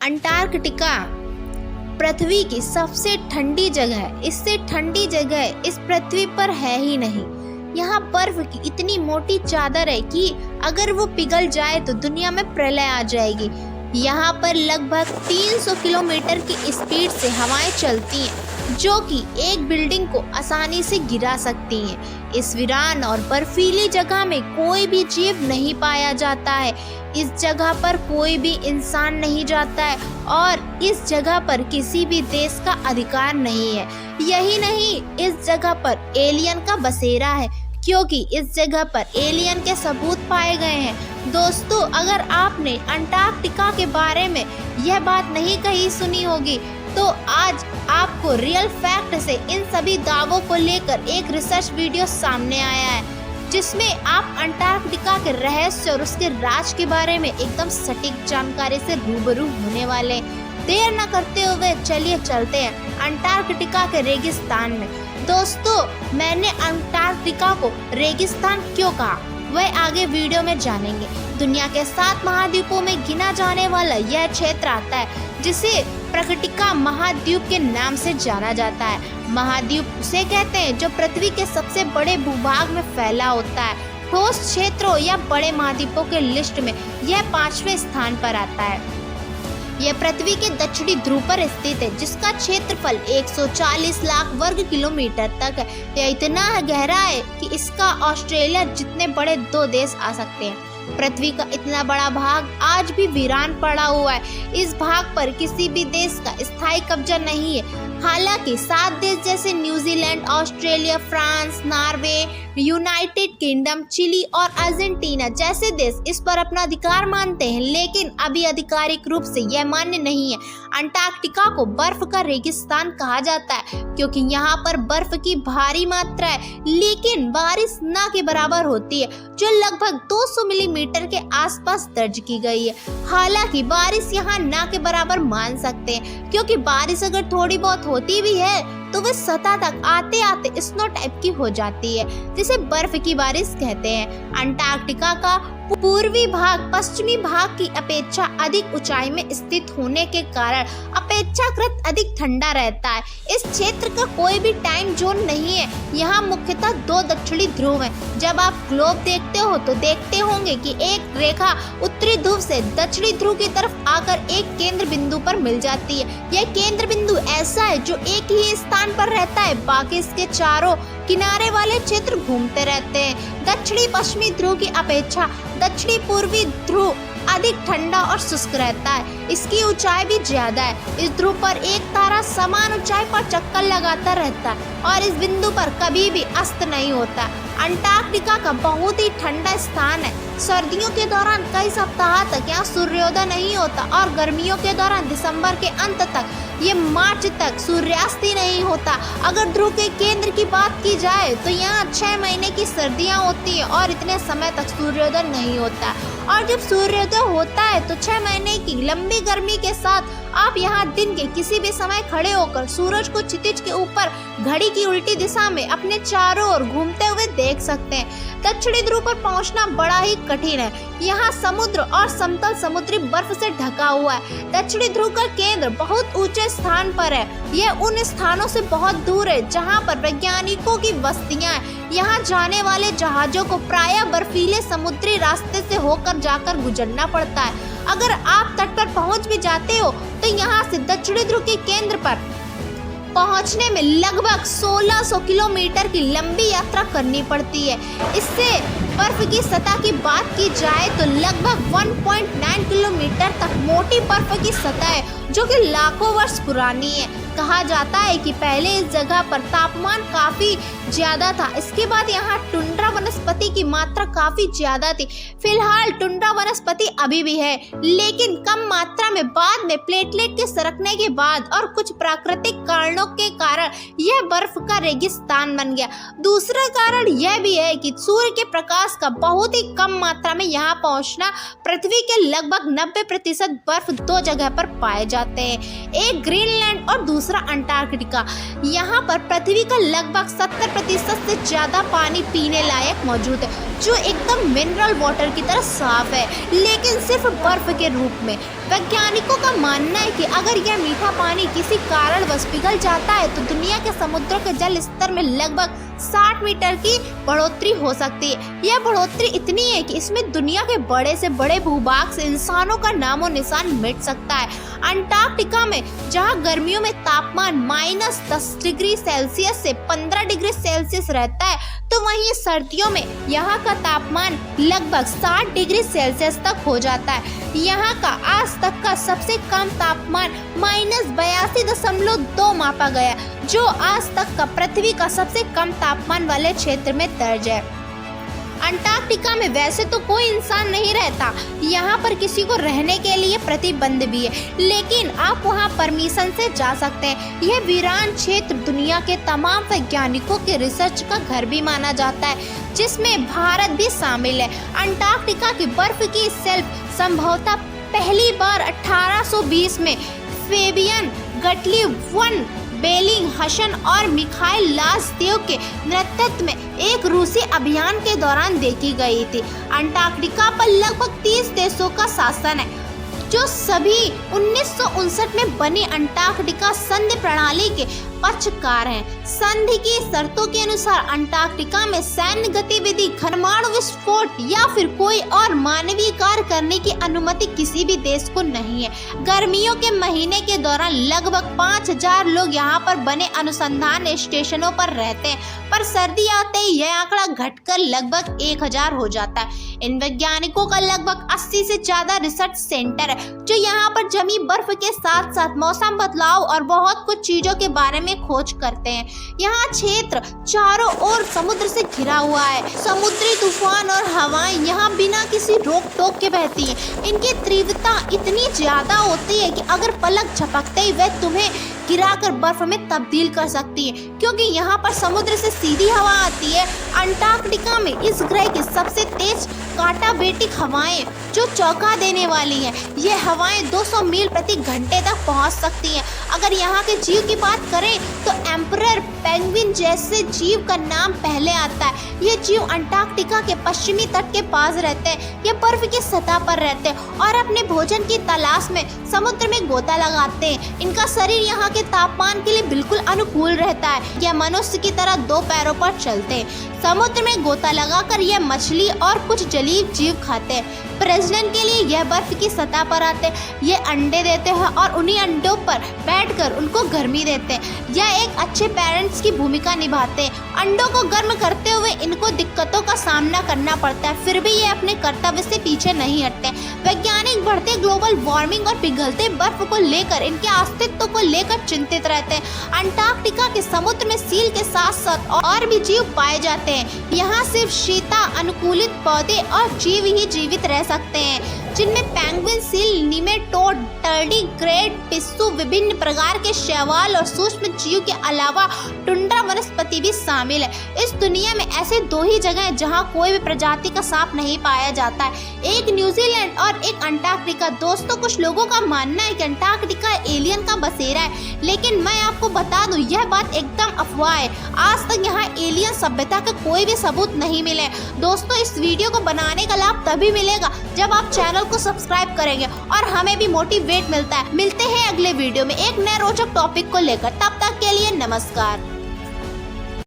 Antarctica पृथ्वी की सबसे ठंडी जगह है। इससे ठंडी जगह इस पृथ्वी पर है ही नहीं। यहाँ बर्फ की इतनी मोटी चादर है कि अगर वो पिघल जाए तो दुनिया में प्रलय आ जाएगी। यहाँ पर लगभग 300 किलोमीटर की स्पीड से हवाएं चलती हैं, जो कि एक बिल्डिंग को आसानी से गिरा सकती हैं। इस वीरान और बर्फीली जगह में कोई भी जीव नहीं पाया जाता है। इस जगह पर कोई भी इंसान नहीं जाता है और इस जगह पर किसी भी देश का अधिकार नहीं है। यही नहीं, इस जगह पर एलियन का बसेरा है, क्योंकि इस जगह पर एलियन के सबूत पाए गए हैं। दोस्तों, अगर आपने अंटार्कटिका के बारे में यह बात नहीं कहीं सुनी होगी, तो आज आपको रियल फैक्ट से इन सभी दावों को लेकर एक रिसर्च वीडियो सामने आया है, जिसमें आप अंटार्कटिका के रहस्य और उसके राज के बारे में एकदम सटीक जानकारी से रूबरू होने वाले। देर न करते हुए चलिए चलते हैं अंटार्कटिका के रेगिस्तान में। दोस्तों, मैंने अंटार्कटिका को रेगिस्तान क्यों कहा, वह आगे वीडियो में जानेंगे। दुनिया के 7 महाद्वीपों में गिना जाने वाला यह क्षेत्र आता है, जिसे प्रकटिका महाद्वीप के नाम से जाना जाता है। महाद्वीप उसे कहते हैं जो पृथ्वी के सबसे बड़े भूभाग में फैला होता है। ठोस क्षेत्रों या बड़े महाद्वीपों के लिस्ट में यह 5वें स्थान पर आता है। यह पृथ्वी के दक्षिणी ध्रुव पर स्थित है, जिसका क्षेत्रफल 140 लाख वर्ग किलोमीटर तक है। यह इतना गहरा है कि इसका ऑस्ट्रेलिया जितने बड़े 2 देश आ सकते हैं। पृथ्वी का इतना बड़ा भाग आज भी वीरान पड़ा हुआ है। इस भाग पर किसी भी देश का स्थायी कब्जा नहीं है। हालांकि 7 देश जैसे New Zealand, Australia, France, Norway, United Kingdom, Chile और अर्जेंटीना जैसे देश इस पर अपना अधिकार मानते हैं, लेकिन अभी आधिकारिक रूप से यह मान्य नहीं है। अंटार्कटिका को बर्फ का रेगिस्तान कहा जाता है, क्योंकि यहाँ पर बर्फ की भारी मात्रा है, लेकिन बारिश न के बराबर होती है, जो लगभग 200 मिलीमीटर के आसपास दर्ज की गई है। हालांकि बारिश यहाँ न के बराबर मान सकते हैं, क्योंकि बारिश अगर थोड़ी बहुत होती भी है तो वह सतह तक आते आते स्नो टाइप की हो जाती है, जिसे बर्फ की बारिश कहते हैं। अंटार्कटिका का पूर्वी भाग पश्चिमी भाग की अपेक्षा अधिक ऊंचाई में स्थित होने के कारण अपेक्षाकृत अधिक ठंडा रहता है। इस क्षेत्र का कोई भी टाइम जोन नहीं है। यहाँ मुख्यतः 2 दक्षिणी ध्रुव हैं। जब आप ग्लोब देखते हो तो देखते होंगे कि एक रेखा उत्तरी ध्रुव से दक्षिणी ध्रुव की तरफ आकर एक केंद्र बिंदु पर मिल जाती है। यह केंद्र बिंदु ऐसा है जो एक ही स्थान पर रहता है, बाकी इसके चारों किनारे वाले क्षेत्र घूमते रहते हैं। दक्षिणी पश्चिमी ध्रुव की अपेक्षा दक्षिणी पूर्वी ध्रुव अधिक ठंडा और शुष्क रहता है। इसकी ऊंचाई भी ज्यादा है। इस ध्रुव पर एक तारा समान ऊंचाई पर चक्कर लगाता रहता है और इस बिंदु पर कभी भी अस्त नहीं होता। अंटार्कटिका का बहुत ही ठंडा स्थान है। सर्दियों के दौरान कई सप्ताह तक यहाँ सूर्योदय नहीं होता और गर्मियों के दौरान दिसंबर के अंत तक ये मार्च तक सूर्यास्त ही नहीं होता। अगर ध्रुव के केंद्र की बात की जाए तो यहाँ 6 महीने की सर्दियाँ होती है और इतने समय तक सूर्योदय नहीं होता, और जब सूर्योदय होता है तो 6 महीने की लंबी गर्मी के साथ आप यहाँ दिन के किसी भी समय खड़े होकर सूरज को क्षितिज के ऊपर घड़ी की उल्टी दिशा में अपने चारों ओर घूमते हुए देख सकते हैं। दक्षिणी ध्रुव पर पहुंचना बड़ा ही कठिन है। यहाँ समुद्र और समतल समुद्री बर्फ से ढका हुआ है। दक्षिणी ध्रुव का केंद्र बहुत ऊंचे स्थान पर है। यह उन स्थानों से बहुत दूर है जहाँ पर वैज्ञानिकों की बस्तियां हैं। यहाँ जाने वाले जहाजों को प्रायः बर्फीले समुद्री रास्ते से होकर जाकर गुजरना पड़ता है। अगर आप तट पर पहुँच भी जाते हो तो यहाँ से दक्षिणी ध्रुव के केंद्र पर पहुंचने में लगभग 1600 किलोमीटर की लंबी यात्रा करनी पड़ती है। इससे बर्फ की सतह की बात की जाए तो लगभग 1.9 किलोमीटर तक मोटी बर्फ की सतह है, जो कि लाखों वर्ष पुरानी है। कहा जाता है कि पहले इस जगह पर तापमान काफी ज्यादा था। इसके बाद यहाँ टुंड्रा वनस्पति की मात्रा काफी ज्यादा थी। फिलहाल टुंड्रा वनस्पति अभी भी है, लेकिन कम मात्रा में। बाद में प्लेटलेट के सरकने के बाद और कुछ प्राकृतिक कारणों के कारण यह बर्फ का रेगिस्तान बन गया। दूसरा कारण यह भी है कि सूर्य के प्रकाश का बहुत ही कम मात्रा में यहाँ पहुँचना। पृथ्वी के लगभग 90% बर्फ 2 जगह पर पाए जाते हैं, एक ग्रीनलैंड और दूसरा अंटार्कटिका। यहाँ पर पृथ्वी का लगभग 70% से ज्यादा पानी पीने लायक लायक मौजूद है, जो एकदम मिनरल वाटर की तरह साफ है, लेकिन सिर्फ बर्फ के रूप में। वैज्ञानिकों का मानना है कि अगर यह मीठा पानी किसी कारणवश पिघल जाता है तो दुनिया के समुद्रों के जल स्तर में लगभग 60 मीटर की बढ़ोतरी हो सकती है। यह बढ़ोतरी इतनी है कि इसमें दुनिया के बड़े से बड़े भूभाग से इंसानों का नामो निशान मिट सकता है। अंटार्कटिका में जहां गर्मियों में तापमान -10 डिग्री सेल्सियस से 15 डिग्री सेल्सियस रहता है, तो वहीं सर्दियों में यहाँ का तापमान लगभग 60 डिग्री सेल्सियस तक हो जाता है। यहाँ का आज तक का सबसे कम तापमान -82.2 मापा गया, जो आज तक का पृथ्वी का सबसे कम तापमान वाले क्षेत्र में दर्ज है। अंटार्कटिका में वैसे तो कोई इंसान नहीं रहता, यहाँ पर किसी को रहने के लिए प्रतिबंध भी है, लेकिन आप वहाँ परमिशन से जा सकते हैं। यह वीरान क्षेत्र दुनिया के तमाम वैज्ञानिकों के रिसर्च का घर भी माना जाता है, जिसमें भारत भी शामिल है। अंटार्कटिका की बर्फ की शेल्फ संभवतः पहली बार 1820 में फेबियन गटलीव वन बेलिंगहशन और मिखाइल लाज़देव के नेतृत्व में एक रूसी अभियान के दौरान देखी गई थी। अंटार्कटिका पर लगभग 30 देशों का शासन है, जो सभी 1959 में बनी अंटार्कटिका संधि प्रणाली के पक्षकार हैं। संधि की शर्तों के अनुसार अंटार्कटिका में सैन्य गतिविधि, परमाणु विस्फोट या फिर कोई और मानवीय कार्य करने की अनुमति किसी भी देश को नहीं है। गर्मियों के महीने के दौरान लगभग 5000 लोग यहाँ पर बने अनुसंधान स्टेशनों पर रहते हैं, पर सर्दी आते ही यह आंकड़ा घटकर लगभग 1000 हो जाता है। इन वैज्ञानिकों का लगभग 80 से ज्यादा रिसर्च सेंटर है, जो यहाँ पर जमी बर्फ के साथ साथ मौसम बदलाव और बहुत कुछ चीजों के बारे में खोज करते हैं। यहाँ क्षेत्र चारों ओर समुद्र से घिरा हुआ है। समुद्री तूफान और हवाएं यहाँ बिना किसी रोक टोक के बहती हैं। इनकी तीव्रता इतनी ज्यादा होती है कि अगर पलक झपकते ही वह तुम्हें गिराकर बर्फ में तब्दील कर सकती है, क्योंकि यहाँ पर समुद्र से सीधी हवा आती है। अंटार्कटिका में इस ग्रह की सबसे तेज कांटाबेटिक हवाएं जो चौंका देने वाली हैं। ये हवाएं 200 मील प्रति घंटे तक पहुंच सकती हैं। अगर यहाँ के जीव की बात करें तो एम्परर पेंगुइन जैसे जीव का नाम पहले आता है। ये जीव अंटार्कटिका के पश्चिमी तट के पास रहते हैं। ये बर्फ की सतह पर रहते हैं और अपने भोजन की तलाश में समुद्र में गोता लगाते हैं। इनका शरीर यहाँ के तापमान के लिए बिल्कुल अनुकूल रहता है। यह मनुष्य की तरह 2 पैरों पर चलते हैं। समुद्र में गोता लगाकर यह मछली और कुछ जलीय जीव खाते हैं। प्रजनन के लिए यह बर्फ की सतह पर आते हैं। ये अंडे देते हैं और उन्हीं अंडों पर बैठकर उनको गर्मी देते हैं। यह एक अच्छे पेरेंट्स की भूमिका निभाते हैं। अंडों को गर्म करते हुए इनको दिक्कतों का सामना करना पड़ता है, फिर भी ये अपने कर्तव्य से पीछे नहीं हटते। वैज्ञानिक बढ़ते ग्लोबल वार्मिंग और पिघलते बर्फ को लेकर इनके अस्तित्व को लेकर चिंतित रहते हैं। अंटार्कटिका के समुद्र में सील के साथ साथ और भी जीव पाए जाते हैं। यहाँ सिर्फ शीता अनुकूलित पौधे और जीव ही जीवित रह सकते हैं, जिनमें पेंगुइन, सील, निमेटोड, टर्डीग्रेड, पिस्सू, विभिन्न प्रकार के शैवाल और सूक्ष्म जीव के अलावा टुंड्रा वनस्पति भी शामिल है। इस दुनिया में ऐसे 2 ही जगह हैं जहां कोई भी प्रजाति का सांप नहीं पाया जाता है, एक न्यूजीलैंड और एक अंटार्कटिका। दोस्तों, कुछ लोगों का मानना है कि अंटार्कटिका एलियन का बसेरा है, लेकिन मैं आपको बता दूं यह बात एकदम अफवाह है। आज तक यहाँ एलियन सभ्यता का कोई भी सबूत नहीं मिले। दोस्तों, इस वीडियो को बनाने का लाभ तभी मिलेगा जब आप चैनल को सब्सक्राइब करेंगे और हमें भी मोटिवेट मिलता है। मिलते हैं अगले वीडियो में एक नए रोचक टॉपिक को लेकर। तब तक के लिए नमस्कार।